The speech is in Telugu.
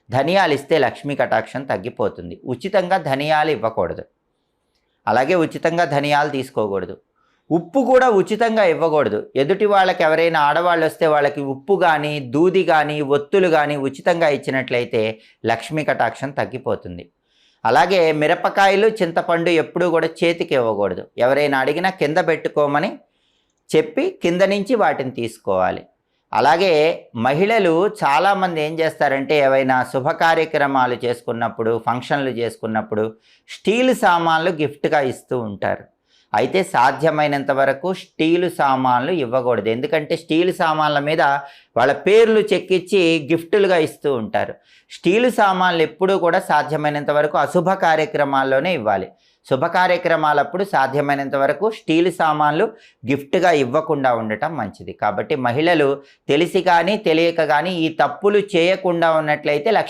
ధనియాలు ఇస్తే లక్ష్మీ కటాక్షం తగ్గిపోతుంది. ఉచితంగా ధనియాలు ఇవ్వకూడదు. అలాగే ఉచితంగా ధనియాలు తీసుకోకూడదు. ఉప్పు కూడా ఉచితంగా ఇవ్వకూడదు. ఎదుటి వాళ్ళకి ఎవరైనా ఆడవాళ్ళు వస్తే వాళ్ళకి ఉప్పు కానీ, దూది కానీ, ఒత్తులు కానీ ఉచితంగా ఇచ్చినట్లయితే లక్ష్మీ కటాక్షం తగ్గిపోతుంది. అలాగే మిరపకాయలు, చింతపండు ఎప్పుడూ కూడా చేతికి ఇవ్వకూడదు. ఎవరైనా అడిగినా కింద పెట్టుకోమని చెప్పి కింద నుంచి వాటిని తీసుకోవాలి. అలాగే మహిళలు చాలామంది ఏం చేస్తారంటే ఏవైనా శుభ కార్యక్రమాలు చేసుకున్నప్పుడు, ఫంక్షన్లు చేసుకున్నప్పుడు స్టీల్ సామాన్లు గిఫ్ట్గా ఇస్తూ ఉంటారు. అయితే సాధ్యమైనంత వరకు స్టీలు సామాన్లు ఇవ్వకూడదు. ఎందుకంటే స్టీలు సామాన్ల మీద వాళ్ళ పేర్లు చెక్కించి గిఫ్టులుగా ఇస్తూ ఉంటారు. స్టీలు సామాన్లు ఎప్పుడూ కూడా సాధ్యమైనంత వరకు అశుభ కార్యక్రమాల్లోనే ఇవ్వాలి. శుభ కార్యక్రమాలప్పుడు సాధ్యమైనంత వరకు స్టీలు సామాన్లు గిఫ్ట్గా ఇవ్వకుండా ఉండటం మంచిది. కాబట్టి మహిళలు తెలిసి కానీ తెలియక కానీ ఈ తప్పులు చేయకుండా ఉన్నట్లయితే